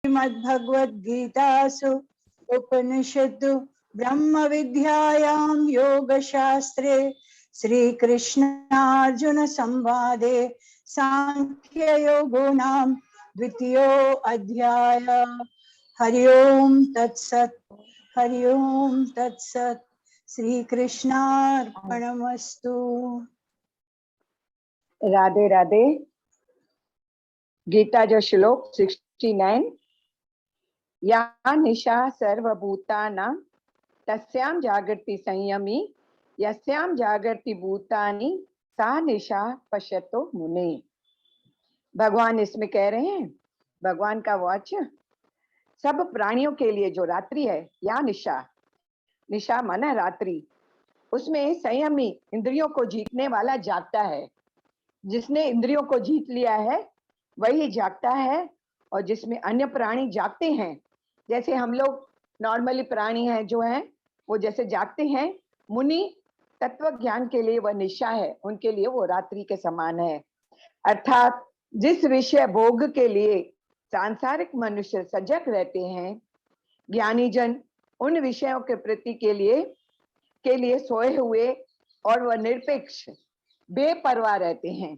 श्रीमद्भगवद्गीतासु उपनिषत्सु ब्रह्म विद्यायां योगशास्त्रे श्रीकृष्णार्जुन संवादे सांख्ययोगो नाम द्वितीयो अध्याय। हरि ओम तत्सत्। हरि ओम तत्सत्। श्री कृष्णार्पणमस्तु। राधे राधे। गीता जो श्लोक 69, या निशा सर्वभूतानां तस्यां जागर्ति संयमी यस्यां जागर्ति भूतानि सा निशा पश्यतो मुने। भगवान इसमें कह रहे हैं, भगवान का वाक्य, सब प्राणियों के लिए जो रात्रि है, या निशा, निशा माना रात्रि, उसमें संयमी इंद्रियों को जीतने वाला जागता है। जिसने इंद्रियों को जीत लिया है वही जागता है। और जिसमें अन्य प्राणी जागते हैं, जैसे हम लोग नॉर्मली प्राणी हैं जो हैं वो जैसे जागते हैं, मुनि तत्व ज्ञान के लिए वह निशा है, उनके लिए वो रात्रि के समान है। अर्थात जिस विषय भोग के लिए सांसारिक मनुष्य सजग रहते हैं, ज्ञानी जन उन विषयों के प्रति के लिए सोए हुए और वह निरपेक्ष बेपरवाह रहते हैं।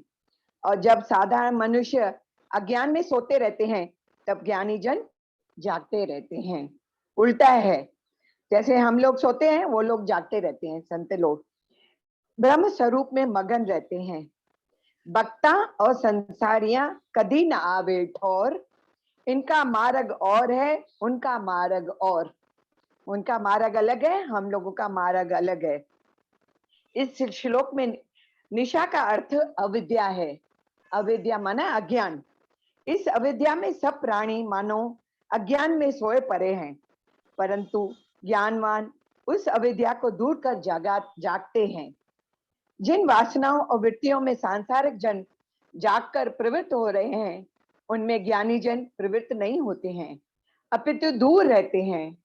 और जब साधारण मनुष्य अज्ञान में सोते रहते हैं तब ज्ञानी जन जागते रहते हैं। उल्टा है, जैसे हम लोग सोते हैं वो लोग जागते रहते हैं। संत लोग ब्रह्म स्वरूप में मगन रहते हैं। बक्ता और संसारियां कदी न आवे ठोर, इनका मार्ग और है उनका मार्ग और। उनका मार्ग अलग है, हम लोगों का मार्ग अलग है। इस श्लोक में निशा का अर्थ अविद्या है। अविद्या माना अज्ञान। इस अविद्या में सब प्राणी मानो अज्ञान में सोए पड़े हैं, परंतु ज्ञानवान उस अविद्या को दूर कर जागते हैं। जिन वासनाओं और वृत्तियों में सांसारिक जन जागकर प्रवृत्त हो रहे हैं, उनमें ज्ञानी जन प्रवृत्त नहीं होते हैं, अपितु दूर रहते हैं,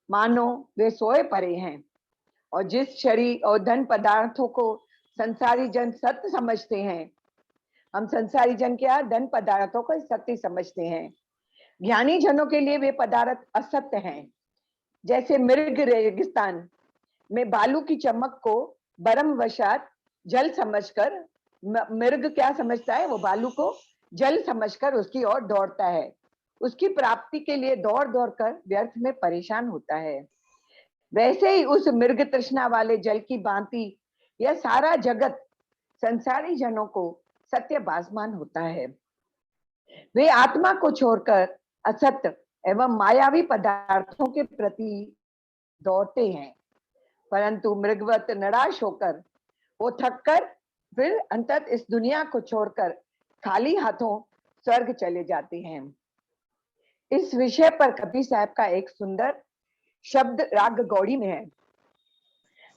मानो वे सोए पड़े हैं। और जिस शरीर और धन पदार्थों को संसारी जन सत्य समझते हैं, हम संसारी जन क्या धन पदार्थों को सत्य समझते हैं, ज्ञानी जनों के लिए वे पदार्थ असत्य हैं। जैसे मृग रेगिस्तान में बालू की चमक को बरम वशात जल समझकर, मृग क्या समझता है, वो बालू को जल समझकर उसकी ओर दौड़ता है, उसकी प्राप्ति के लिए दौड़ दौड़ कर व्यर्थ में परेशान होता है। वैसे ही उस मृग तृष्णा वाले जल की भांति यह सारा जगत संसारी जनों को सत्य भासमान होता है। वे आत्मा को छोड़कर असत्य एवं मायावी पदार्थों के प्रति दौड़ते हैं, परंतु मृगवत निराश होकर वो थककर फिर अंतत इस दुनिया को छोड़कर खाली हाथों स्वर्ग चले जाते हैं। इस विषय पर कबीर साहब का एक सुंदर शब्द राग गौड़ी में है।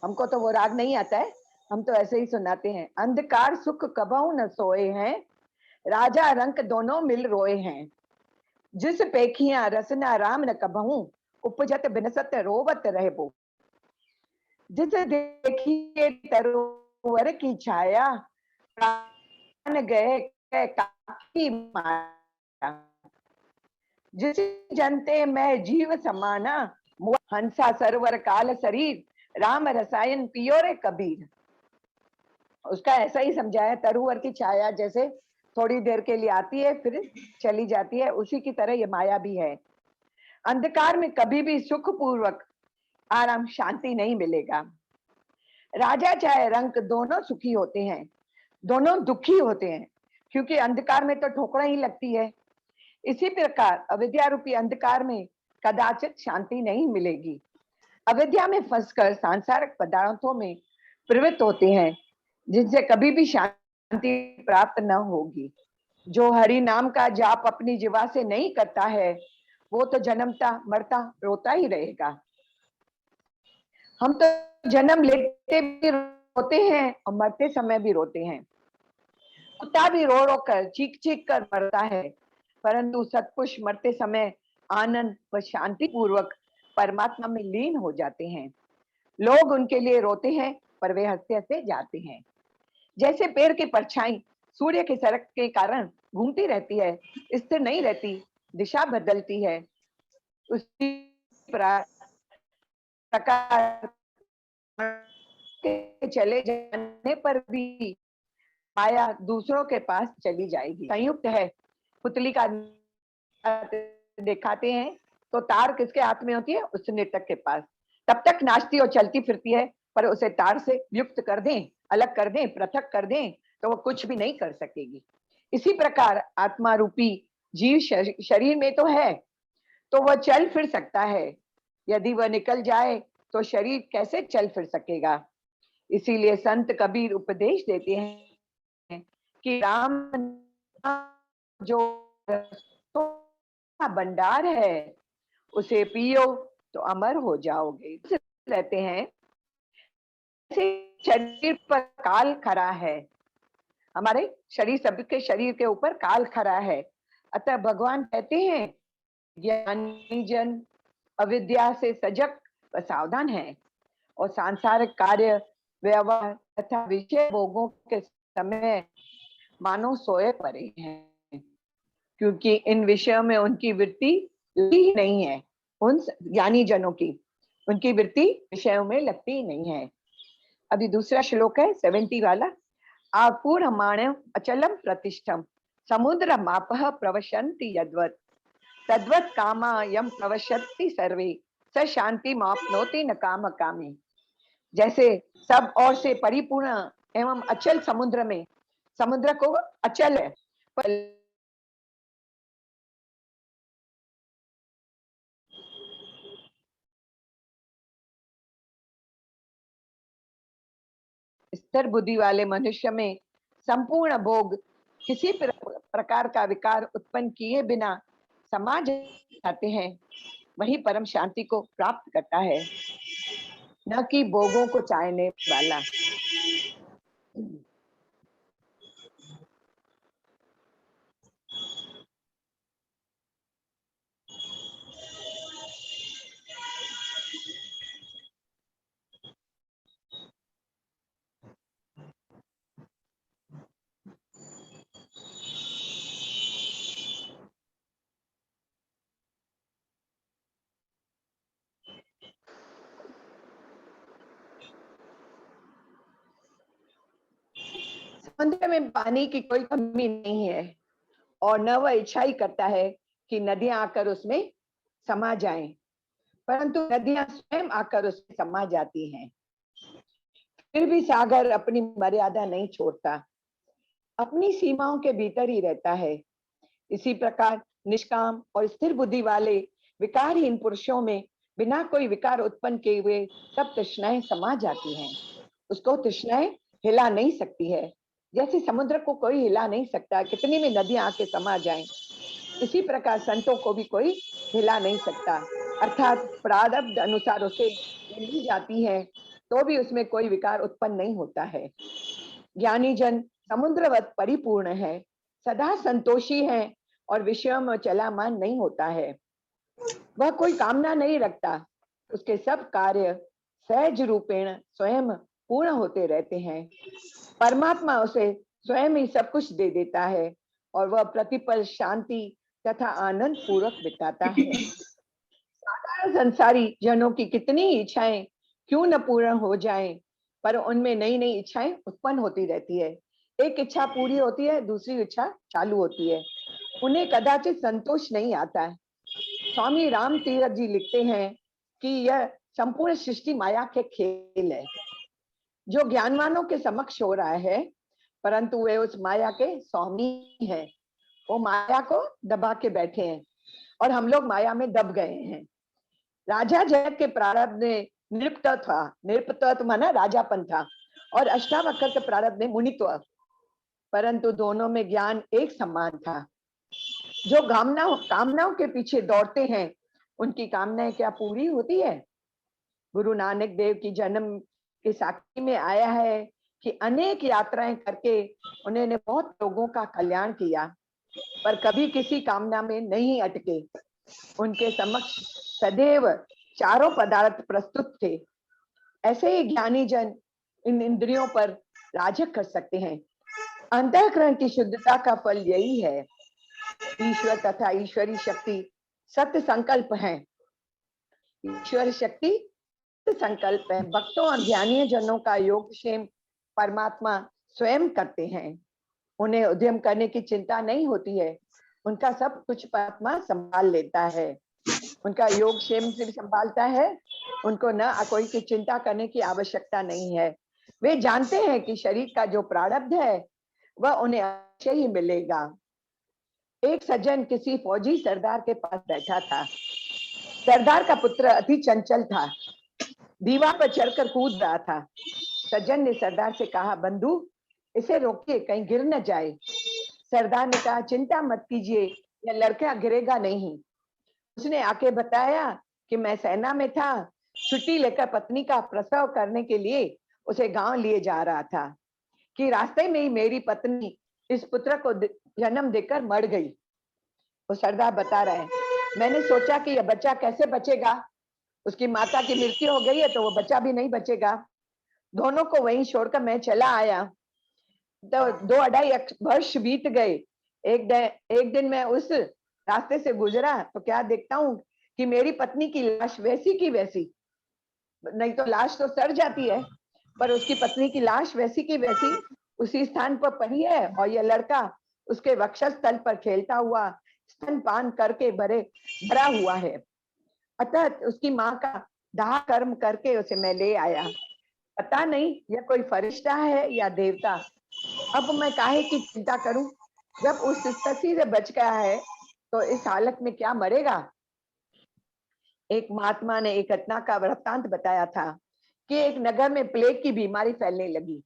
हमको तो वो राग नहीं आता है, हम तो ऐसे ही सुनाते हैं। अंधकार सुख कबहू न सोए हैं, राजा रंक दोनों मिल रोए हैं। जिस पेखियां रसना राम न कबहू, उपजत बिनसत रोवत रहबो। जिस देखिए तरुवर की छाया, प्राण गए काकी माया। जिस जनते में जीव समाना, हंसा सरवर काल शरीर, राम रसायन पियो रे कबीर। उसका ऐसा ही समझाया, तरुवर की छाया जैसे थोड़ी देर के लिए आती है फिर चली जाती है, उसी की तरह ये माया भी है। अंधकार में कभी भी सुख पूर्वक आराम शांति नहीं मिलेगा। राजा चाहे रंक दोनों सुखी होते हैं, दोनों दुखी होते हैं, क्योंकि अंधकार में तो ठोकरा ही लगती है। इसी प्रकार अविद्या रूपी अंधकार में कदाचित शांति नहीं मिलेगी। अविद्या में फंसकर सांसारिक पदार्थों में प्रवृत्त होते हैं, जिनसे कभी भी शांति प्राप्त न होगी। जो हरि नाम का जाप अपनी जीवा से नहीं करता है, वो तो जन्मता मरता रोता ही रहेगा। हम तो जन्म लेते भी रोते हैं और मरते समय भी रोते हैं। कुत्ता भी रो रो कर चीख चीख कर मरता है, परंतु सत्पुरुष मरते समय आनंद व शांति पूर्वक परमात्मा में लीन हो जाते हैं। लोग उनके लिए रोते हैं पर वे हंसते हंसते जाते हैं। जैसे पेड़ की परछाई सूर्य के सरक के कारण घूमती रहती है, स्थिर नहीं रहती, दिशा बदलती है, उसी प्रकार के चले जाने पर भी माया दूसरों के पास चली जाएगी। संयुक्त है, पुतली का दिखाते हैं तो तार किसके हाथ में होती है? उस नर्तक के पास। तब तक नाचती और चलती फिरती है, पर उसे तार से युक्त कर दें, अलग कर दें, पृथक कर दें तो वो कुछ भी नहीं कर सकेगी। इसी प्रकार आत्मा रूपी जीव शरीर में तो है, तो वह चल फिर सकता है। यदि वह निकल जाए तो शरीर कैसे चल फिर सकेगा? इसीलिए संत कबीर उपदेश देते हैं कि राम जो भंडार है उसे पियो तो अमर हो जाओगे। रहते हैं शरीर पर काल खड़ा है, हमारे शरीर, सबके शरीर के ऊपर काल खड़ा है। अतः भगवान कहते हैं ज्ञानी जन अविद्या से सजग व सावधान है और सांसारिक कार्य, व्यवहार तथा विषय भोगों के समय मानो सोए पड़े हैं, क्योंकि इन विषयों में उनकी वृत्ति लगती नहीं है। उन ज्ञानी जनों की उनकी वृत्ति विषयों में लगती नहीं है। अभी दूसरा श्लोक है 70 वाला। आपूर्यमाणं अचलम प्रतिष्ठम समुद्र मापः प्रवशन्ति यद्वत् तद्वत् कामा यम प्रवशन्ति सर्वे स शांति माप्नोति न काम कामी। जैसे सब ओर से परिपूर्ण एवं अचल समुद्र में, समुद्र को अचल है पर स्थिर बुद्धि वाले मनुष्य में संपूर्ण भोग किसी प्रकार का विकार उत्पन्न किए बिना समा जाते हैं, वही परम शांति को प्राप्त करता है, न कि भोगों को चाहने वाला। समुद्र में पानी की कोई कमी नहीं है और न वह इच्छा ही करता है कि नदियां आकर उसमें समा जाएं, परंतु नदियां स्वयं आकर उसमें समा जाती हैं। फिर भी सागर अपनी मर्यादा नहीं छोड़ता, अपनी सीमाओं के भीतर ही रहता है। इसी प्रकार निष्काम और स्थिर बुद्धि वाले विकारहीन पुरुषों में बिना कोई विकार उत्पन्न किए हुए सब तृष्णाएं समा जाती हैं। उसको तृष्णाएं हिला नहीं सकती है। जैसे समुद्र को कोई हिला नहीं सकता, कितनी भी नदियां आके समा जाएं, इसी प्रकार संतों को भी कोई हिला नहीं सकता। अर्थात प्रारब्ध अनुसार उसे मिल जाती है तो भी उसमें कोई विकार उत्पन्न नहीं होता है। ज्ञानी जन समुद्रवत परिपूर्ण है, सदा संतोषी है और विषयों में चलामान नहीं होता है। वह कोई कामना नहीं रखता, उसके सब कार्य सहज रूपेण स्वयं पूर्ण होते रहते हैं। परमात्मा उसे स्वयं ही सब कुछ दे देता है और वह प्रतिपल शांति तथा आनंद पूर्वक बिताता है। साधारण संसारी जनों की कितनी इच्छाएं क्यों न पूर्ण हो जाएं, पर उनमें नई नई इच्छाएं उत्पन्न होती रहती है। एक इच्छा पूरी होती है, दूसरी इच्छा चालू होती है, उन्हें कदाचित संतोष नहीं आता है। स्वामी राम तीरथ जी लिखते हैं कि यह संपूर्ण सृष्टि माया के खेल है, जो ज्ञानवानों के समक्ष हो रहा है, परंतु वे उस माया के स्वामी हैं। वो माया को दबा के बैठे हैं और हम लोग माया में दब गए हैं। राजा जनक के प्रारब्ध में नृपत्व था, नृपत्व माना राजापन था, और अष्टावक्र के प्रारब्ध में मुनित्व, परंतु दोनों में ज्ञान एक समान था। जो कामनाओं के पीछे दौड़ते हैं, उनकी कामनाएं क्या पूरी होती है? गुरु नानक देव की जन्म के साक्षी में आया है कि अनेक यात्राएं करके उन्होंने बहुत लोगों का कल्याण किया, पर कभी किसी कामना में नहीं अटके। उनके समक्ष सदैव चारों पदार्थ प्रस्तुत थे। ऐसे ही ज्ञानी जन इन इंद्रियों पर राज कर सकते हैं। अंतःकरण की शुद्धता का फल यही है। ईश्वर तथा ईश्वरी शक्ति सत्य संकल्प है। ईश्वर शक्ति सत्य संकल्प है। भक्तों और ज्ञानी जनों का योगक्षेम परमात्मा स्वयं करते हैं। उन्हें उद्यम करने की चिंता नहीं होती है, उनका सब कुछ परमात्मा संभाल लेता है। उनका योगक्षेम से भी संभालता है, उनको न कोई की चिंता करने की आवश्यकता नहीं है। वे जानते हैं कि शरीर का जो प्रारब्ध है वह उन्हें अवश्य ही मिलेगा। एक सज्जन किसी फौजी सरदार के पास बैठा था। सरदार का पुत्र अति चंचल था, दीवार पर चढ़कर कूद रहा था। सज्जन ने सरदार से कहा, बंधु इसे रोकिए, कहीं गिर न जाए। सरदार ने कहा, चिंता मत कीजिए, यह लड़का गिरेगा नहीं। उसने आके बताया कि मैं सेना में था, छुट्टी लेकर पत्नी का प्रसव करने के लिए उसे गांव लिए जा रहा था कि रास्ते में ही मेरी पत्नी इस पुत्र को जन्म देकर मर गई। वो सरदार बता रहे हैं, मैंने सोचा कि यह बच्चा कैसे बचेगा, उसकी माता की मृत्यु हो गई है तो वो बच्चा भी नहीं बचेगा। दोनों को वहीं छोड़कर मैं चला आया। तो 2-2.5 वर्ष बीत गए। एक दिन मैं उस रास्ते से गुजरा तो क्या देखता हूँ कि मेरी पत्नी की लाश वैसी की वैसी, नहीं तो लाश तो सड़ जाती है, पर उसकी पत्नी की लाश वैसी की वैसी उसी स्थान पर पड़ी है और यह लड़का उसके वक्षस्थल पर खेलता हुआ स्तनपान करके भरा हुआ है। अतः उसकी माँ का दाह कर्म करके उसे मैं ले आया। पता नहीं यह कोई फरिश्ता है या देवता। अब मैं काहे की चिंता करूं, जब उस स्थिति से बच गया है तो इस हालत में क्या मरेगा। एक महात्मा ने एक घटना का वृत्तांत बताया था कि एक नगर में प्लेग की बीमारी फैलने लगी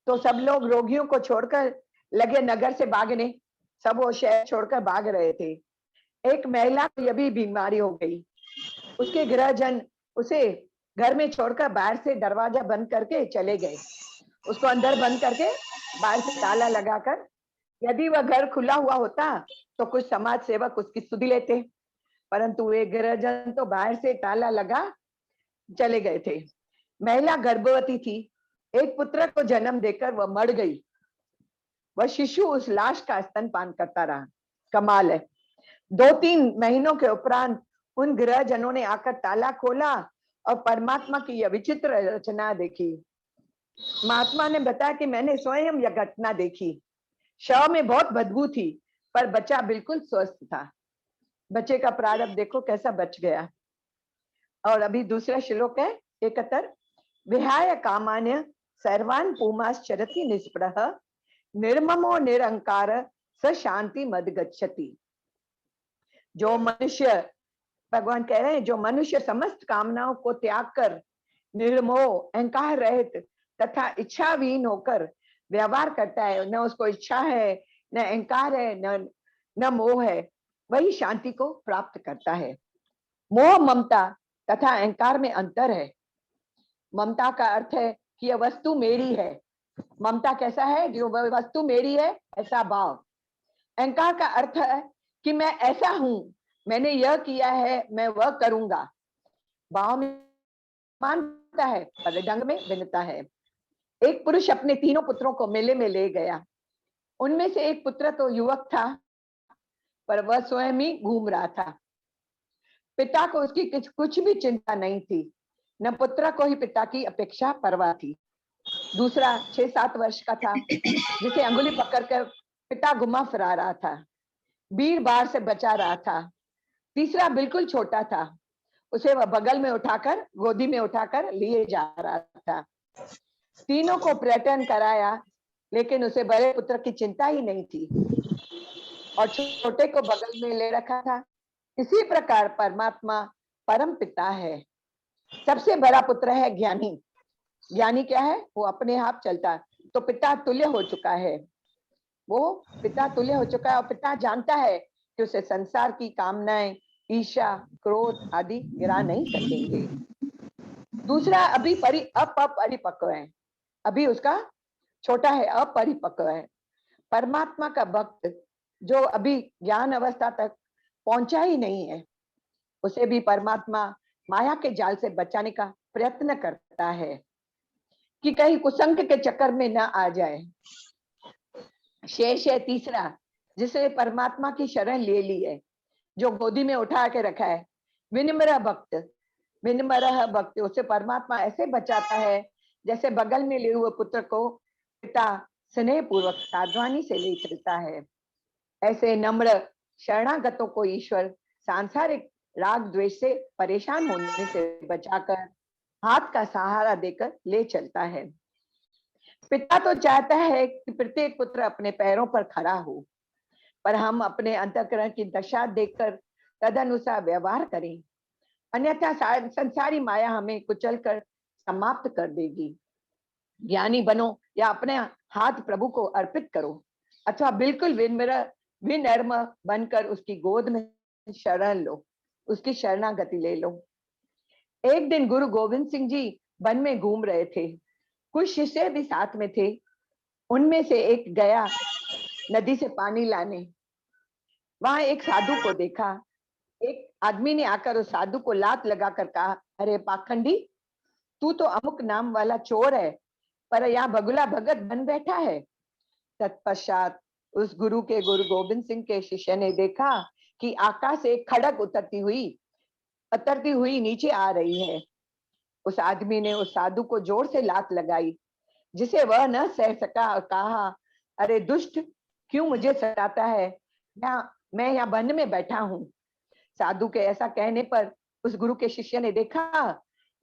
तो सब लोग रोगियों को छोड़कर लगे नगर से भागने। सब वो शहर छोड़कर भाग रहे थे। एक महिला को यह भी बीमारी हो गई। उसके गृहजन उसे घर में छोड़कर बाहर से दरवाजा बंद करके चले गए। उसको अंदर बंद करके बाहर से ताला लगाकर, यदि वह घर खुला हुआ होता तो कुछ समाज सेवक उसकी सुध लेते, परंतु वे गृहजन तो बाहर से ताला लगा चले गए थे। महिला गर्भवती थी। एक पुत्र को जन्म देकर वह मर गई। वह शिशु उस लाश का स्तनपान करता रहा। कमाल है। 2-3 महीनों के उपरांत उन गृहजनों ने आकर ताला खोला और परमात्मा की यह विचित्र रचना देखी। महात्मा ने बताया कि मैंने स्वयं यह घटना देखी। शव में बहुत बदबू थी पर बच्चा बिल्कुल स्वस्थ था। बच्चे का प्रारब्ध देखो कैसा बच गया। और अभी दूसरा श्लोक है 71। विहाय कामान्य सर्वान् पुमाश्चरति निष्प्रह निर्ममो निरंकार स शांति मद गच्छति। जो मनुष्य, भगवान कह रहे हैं, जो मनुष्य समस्त कामनाओं को त्याग कर निर्मोह अहंकार रहित तथा इच्छाविहीन होकर व्यवहार करता है, न उसको इच्छा है, न अहंकार है, न मोह है, वही शांति को प्राप्त करता है। मोह ममता तथा अहंकार में अंतर है। ममता का अर्थ है कि यह वस्तु मेरी है। ममता कैसा है, जो वस्तु मेरी है ऐसा भाव। अहंकार का अर्थ है कि मैं ऐसा हूं, मैंने यह किया है, मैं वह करूंगा। भाव में मानता है पर ढंग में भिन्नता है। एक पुरुष अपने 3 पुत्रों को मेले में ले गया। उनमें से एक पुत्र तो युवक था पर वह स्वयं ही घूम रहा था। पिता को उसकी कुछ भी चिंता नहीं थी, न पुत्र को ही पिता की अपेक्षा परवाह थी। दूसरा 6-7 वर्ष का था, जिसे अंगुली पकड़कर पिता घुमा फिरा रहा था, बीर बार से बचा रहा था। तीसरा बिल्कुल छोटा था, उसे वह बगल में उठाकर, गोदी में उठाकर लिए जा रहा था। तीनों को पर्यटन कराया, लेकिन उसे बड़े पुत्र की चिंता ही नहीं थी और छोटे को बगल में ले रखा था। इसी प्रकार परमात्मा परम पिता है। सबसे बड़ा पुत्र है ज्ञानी। ज्ञानी क्या है, वो अपने आप चलता है, तो पिता तुल्य हो चुका है। वो पिता तुल्य हो चुका है और पिता जानता है कि उसे संसार की कामनाएं, ईर्ष्या, क्रोध आदि गिरा नहीं सकेंगे। दूसरा अभी अपरिपक्व है, अभी उसका छोटा है, अपरिपक्व है। परमात्मा का भक्त जो अभी ज्ञान अवस्था तक पहुंचा ही नहीं है, उसे भी परमात्मा माया के जाल से बचाने का प्रयत्न करता है कि कहीं कुसंग के चक्कर में न आ जाए। शेष है तीसरा, जिसने परमात्मा की शरण ले ली है, जो गोदी में उठा के रखा है, विनम्र भक्त, विनम्र भक्त, उसे परमात्मा ऐसे बचाता है जैसे बगल में लिए हुए पुत्र को पिता स्नेह पूर्वक सावधानी से ले चलता है। ऐसे नम्र शरणागतों को ईश्वर सांसारिक राग द्वेष से परेशान होने से बचाकर हाथ का सहारा देकर ले चलता है। पिता तो चाहता है कि प्रत्येक पुत्र अपने पैरों पर खड़ा हो, पर हम अपने अंतःकरण की दशा देखकर तदनुसार व्यवहार करें, अन्यथा संसारी माया हमें कुचलकर समाप्त कर देगी। ज्ञानी बनो या अपने हाथ प्रभु को अर्पित करो, अथवा बिल्कुल विनम्र बनकर उसकी गोद में शरण लो, उसकी शरणागति ले लो। एक दिन गुरु गोविंद सिंह जी वन में घूम रहे थे, कुछ शिष्य भी साथ में थे। उनमें से एक गया नदी से पानी लाने। वहां एक साधु को देखा। एक आदमी ने आकर उस साधु को लात लगाकर कहा, अरे पाखंडी, तू तो अमुक नाम वाला चोर है, पर यहाँ बगुला भगत बन बैठा है। तत्पश्चात उस गुरु गोविंद सिंह के शिष्य ने देखा कि आकाश से एक खड़क उतरती हुई नीचे आ रही है। उस आदमी ने उस साधु को जोर से लात लगाई, जिसे वह न सह सका और कहा, अरे दुष्ट, क्यों मुझे सताता है? मैं यहाँ वन में बैठा हूँ। साधु के ऐसा कहने पर उस गुरु के शिष्य ने देखा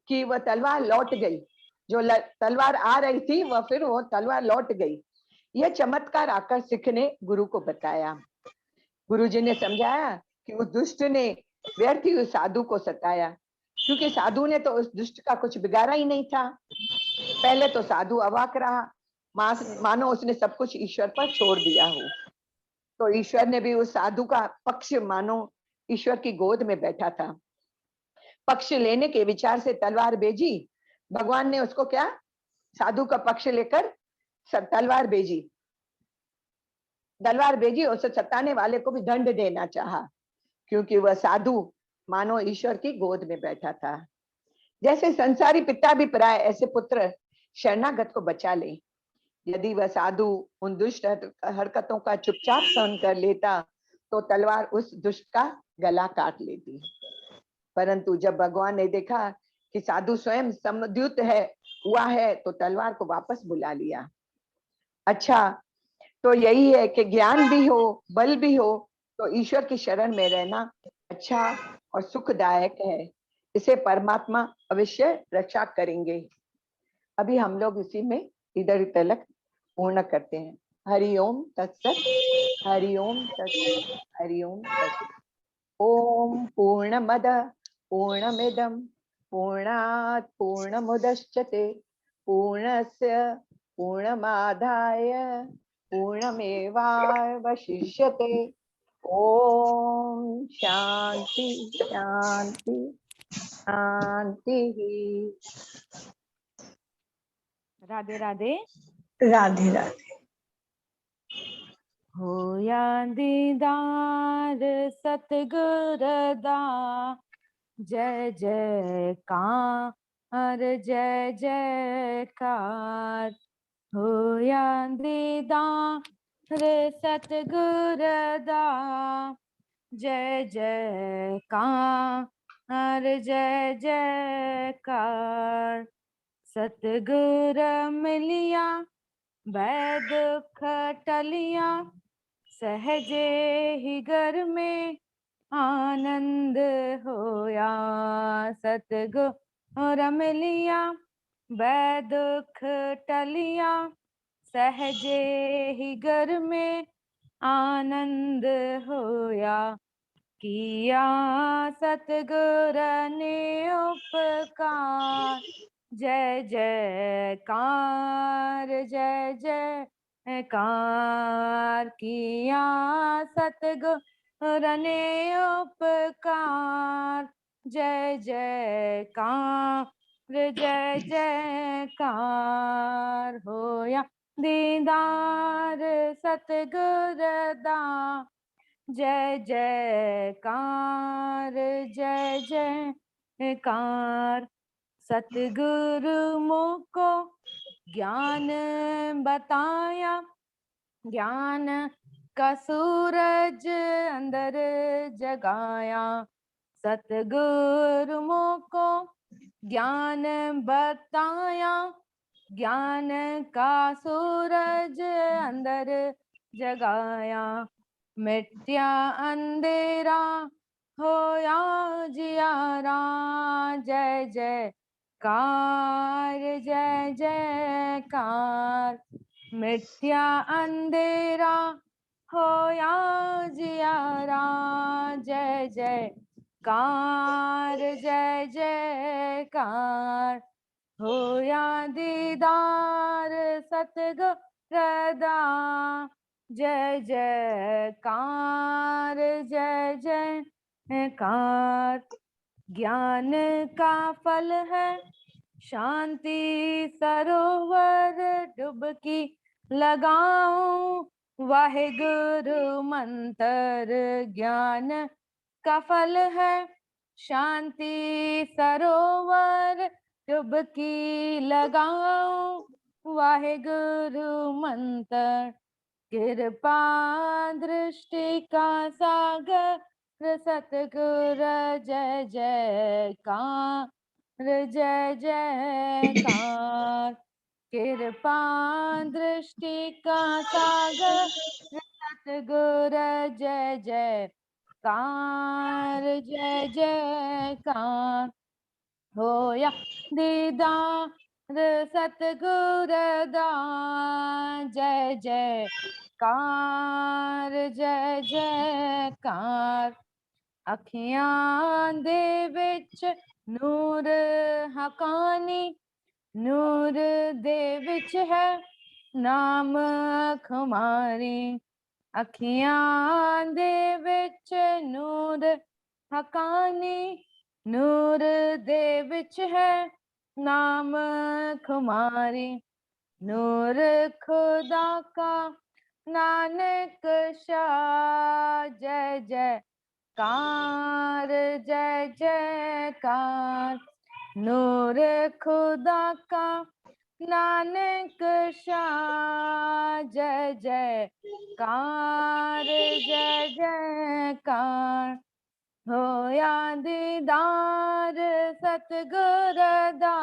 कि वह तलवार लौट गई। जो तलवार आ रही थी वो तलवार लौट गई। यह चमत्कार आकर सिख ने गुरु को बताया। गुरु जी ने समझाया कि उस दुष्ट ने व्यर्थ ही उस साधु को सताया, क्योंकि साधु ने तो उस दुष्ट का कुछ बिगाड़ा ही नहीं था। पहले तो साधु अवाक रहा, मानो उसने सब कुछ ईश्वर पर छोड़ दिया हो। तो ईश्वर ने भी उस साधु का पक्ष मानो ईश्वर की गोद में बैठा था। पक्ष लेने के विचार से तलवार भेजी। भगवान ने उसको क्या, साधु का पक्ष लेकर तलवार भेजी। उसे सताने वाले को भी दंड देना चाहा, क्योंकि वह साधु मानो ईश्वर की गोद में बैठा था। जैसे संसारी पिता भी पराए, ऐसे पुत्र शरणागत को बचा ले। यदि वह साधु उन दुष्ट हरकतों का चुपचाप सहन कर लेता तो तलवार उस दुष्ट का गला काट लेती। परंतु जब भगवान ने देखा कि साधु स्वयं समद्युत हुआ है तो तलवार को वापस बुला लिया। अच्छा, तो यही है कि ज्ञान भी हो, बल भी हो, तो ईश्वर की शरण में रहना अच्छा और सुखदायक है। इसे परमात्मा अवश्य रक्षा करेंगे। अभी हम लोग इसी में इधर तलक पूर्ण करते हैं। हरि ओम तत्सत, हरि ओम तत्सत, हरि ओम तत्सत। ओम पूर्णमद पूर्णमिदं पूर्णात् पूर्णमुदच्यते पूर्णस्य पूर्णमादाय पूर्णमेवावशिष्यते। ओम शांति शांति शांति। राधे राधे। राधे राधे। होया दीदार सतगुरदा, जय जयकार जय जयकार। होया दीदार सतगुरदा, जय जयकार जय जयकार। सतगुर मिलिया वै दुख टलिया, सहजे ही घर में आनंद होया। सतगुर मिलिया वै दुख टलिया, सहजे ही घर में आनंद होया। किया सतगुर ने उपकार, जय जयकार जय जयकार। किया सतगुर ने उपकार, जय जयकार जय जयकार। होया दीदार सतगुर दा, जय जयकार जय जयकार। सतगुरु मुझको ज्ञान बताया, ज्ञान का सूरज अंदर जगाया। सतगुरु मोको ज्ञान बताया। ज्ञान का सूरज अंदर जगाया। मिट्या अंधेरा होया जियारा। जय जयकार जय जयकार। मिट्या अंधेरा होया जियारा। जय जयकार जय जयकार। होया दीदार सतगुरदा। जय जयकार जय जयकार। ज्ञान का फल है शांति सरोवर। डुबकी लगाऊं वाहेगुरु मंत्र। ज्ञान का फल है शांति सरोवर। डुबकी लगाऊं वाहेगुरु मंत्र। कृपा दृष्टि का सागर सतगुरु। जय जयकार जय जयकार। कृपा दृष्टि का सागर सतगुरु। जय जयकार जय जयकार। होया दीदार सतगुरु दा। जय जयकार जय जयकार। अखियां दे विच नूर हकानी। नूर दे विच है नाम खुमारी। अखियां दे विच नूर हकानी। नूर दे विच है नाम खुमारी। नूर खुदा का नानक शाह। जय जयकार जय जयकार। नूर खुदा का नानक शाह। जय जयकार जय जयकार। होया दीदार सतगुरु दा।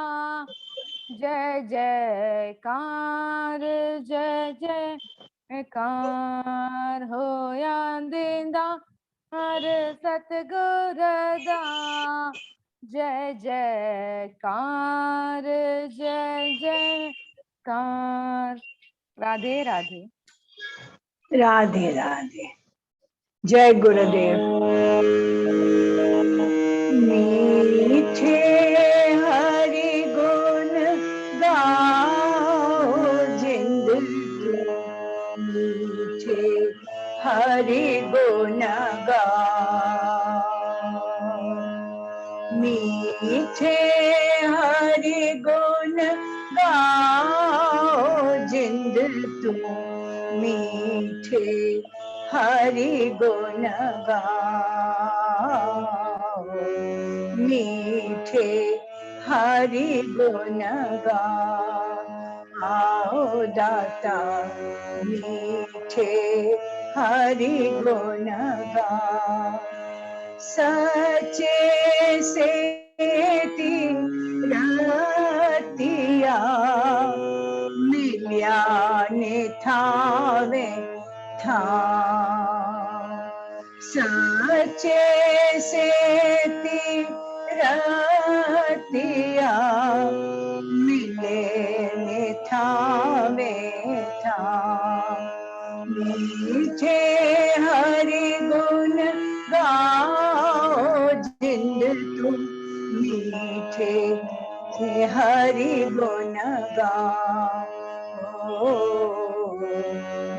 जय जयकार जय जयकार। होया दीदार सतगुरु दा। जय जयकार जय जयकार। राधे राधे। राधे राधे। जय गुरुदेव। मीठे हरि गुण गाओ जिंद मीठे हरि गुण गाओ। मीठे हरि गुण गाओ जिंद तुम मीठे हरि गुण गाओ। मीठे हरि गुण गाओ। आओ दाता मीठे हरि गुण गाओ। सचे से रतिया मिलिया ने थावे था। सचे से रतिया मिले ने थावे था। मीठे हरि गुण गाओ जिंद तुम मीठे हरि गुण गाओ।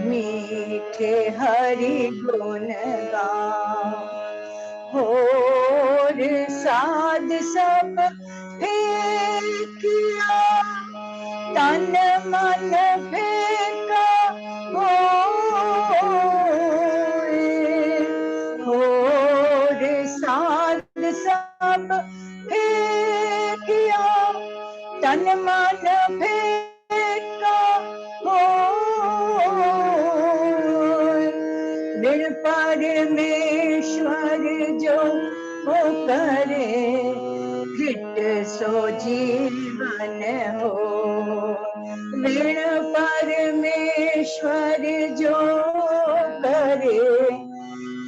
मीठे हरि गुण गाओ। होर साध सब फेंकिया तन मन फेंका होर साध सब फेंकिया तन मन फेंका करे हित सो जीवन हो। विण परमेश्वर जो करे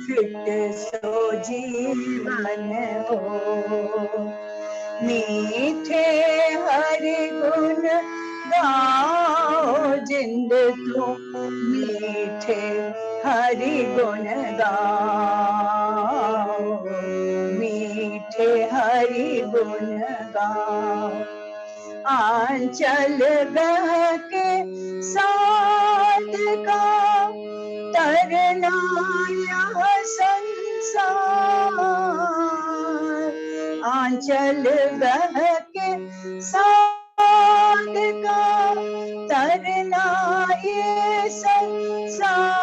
हित सो जीवन हो। मीठे हरि गुण गाओ जिंद तू मीठे हरि गुण गाओ। मीठे हरि गुण गाओ। आंचल बहके साथ का तरना यह संसार। आंचल बहके साथ का तरना ये संसार।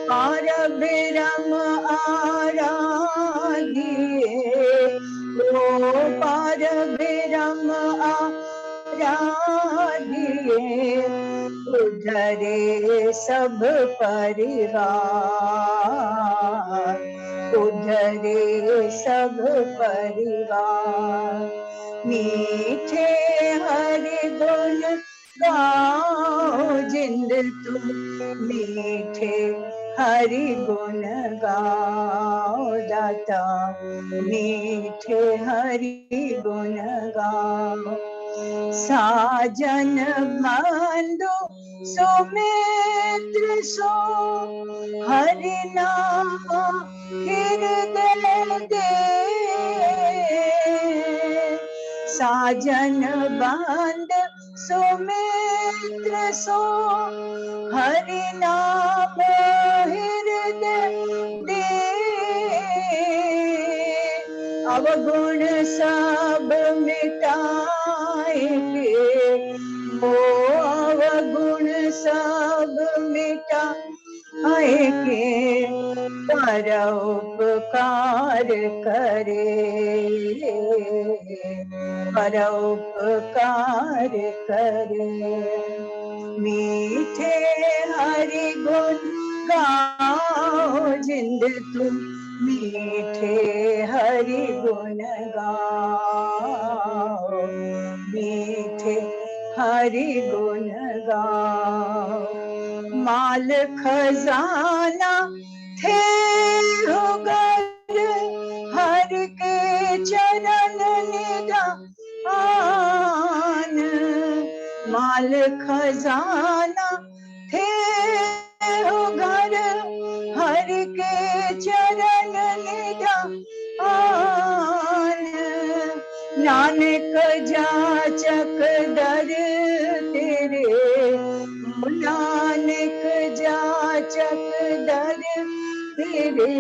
पार ब्रह्म आराधिए ओ पार ब्रह्म आराधिए। उधरे सब परिवार। उधरे सब परिवार। मीठे हरि गुण गाओ जिंद तू मीठे हरि गुण गाओ दाता। मीठे हरि गुण गाओ। साजन बंधु सुमित्र सो हरि नाम हृदय दे। साजन बंद सुमित्र सो हरि नाम हृदय दे। अवगुण सब मिटाएंगे वो अवगुण सब मिटाएंगे। परोपकार करे परोपकार करे। मीठे हरि गुण गाओ जिंद तुम मीठे हरि गुण गाओ। मीठे हरि गुण गाओ। माल खजाना थे हो घर हर के चरण निधान। माल खजाना थे हो घर हर के चरण निधान। नानक जाचक दर तेरे नानक जाचक दर तेरे।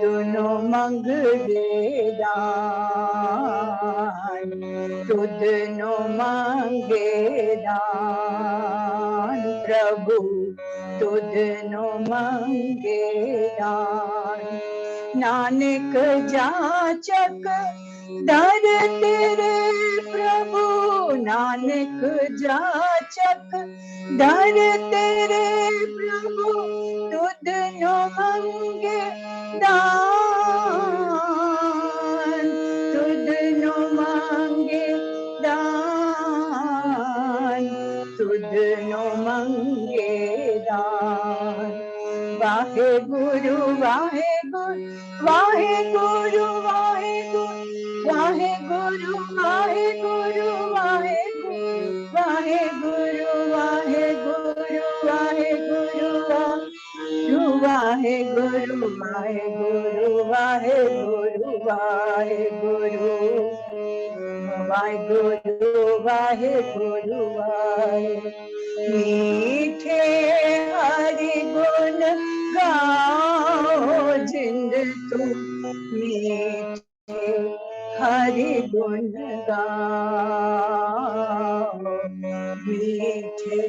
दोनों मंगले दान तुद नो मांगे दान। प्रभु तुद नो मांगे दान। नानक जाचक दर तेरे प्रभु। नानक जाचक दर तेरे प्रभु तुद नो मांगे दान। तुद नो मांगे दान। तुद नो मांगे दान। वाहे गुरु वाहे गुरु वाहे गुरु वाहे गुरु वाहे गुरु वाहे गुरु वाहे गुरु वाहे गुरु वाहे गुरु वाहे गुरु वाहे गुरु वाहे गुरु वाहे गुरु वाहे गुरु वाहे गुरु वाहे गुरु वाहे। मीठे हरि गुण गाओ जिंद तू मीठे हरि गुण गाओ। मीठे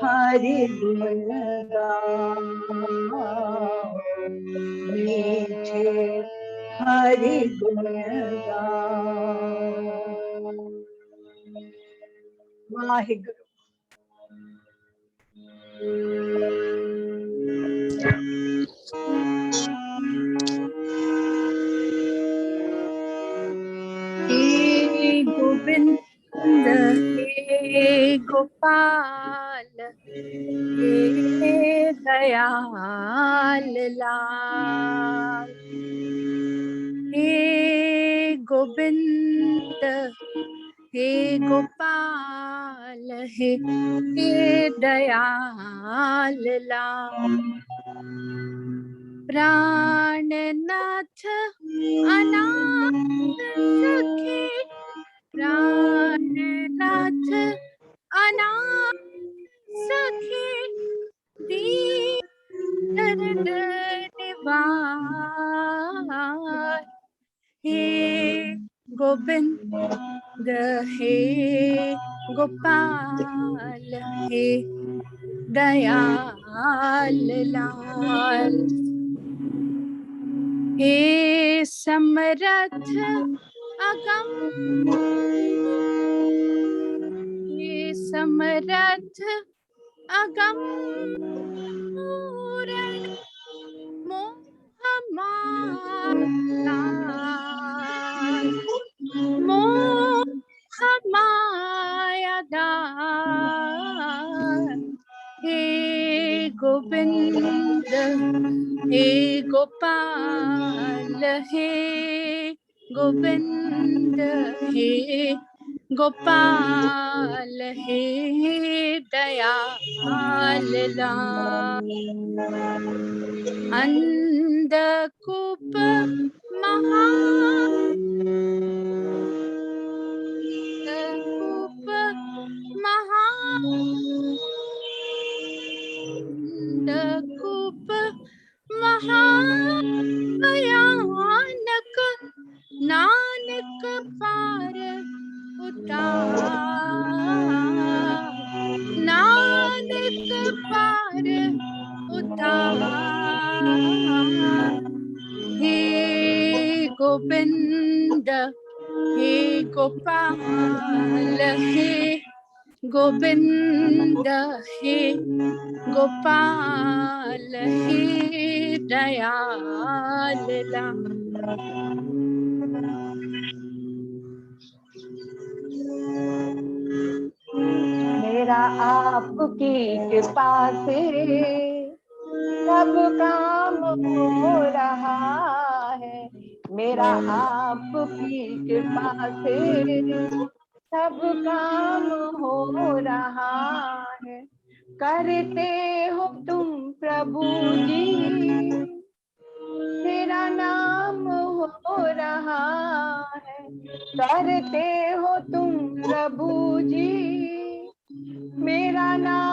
हरि गुण गाओ। मीठे हरि गुण गाओ। वाहिगुरु। हे गोविंद हे गोपाल हे दयाल लाल। हे गोविंद हे गोपाल हे दयाल लाल। प्राणनाथ अनाथ सखे, प्राणनाथ अनाथ सखे, दीन दर्द निवार। हे गोविंद हे गोपाल हे दयाल लाल। हे समरथ अगम, हे समरथ अगम पूरण मोह माया, मोह माया दार। हे गोविंद हे गोपाल हे गोविंद हे गोपाल हे दयाल लाल। अंधकूप अंधकूप अंधकूप महाभयानक, नानक पार उतार, नानक पार उतार। हे गोविंद हे गोपाल हे गोविंद हे गोपाल हे दयाल लाल। मेरा आपकी कृपा से सब काम हो रहा है, मेरा आपकी कृपा से सब काम हो रहा है। करते हो तुम प्रभु जी, मेरा नाम हो रहा है। करते हो तुम प्रभु जी, मेरा नाम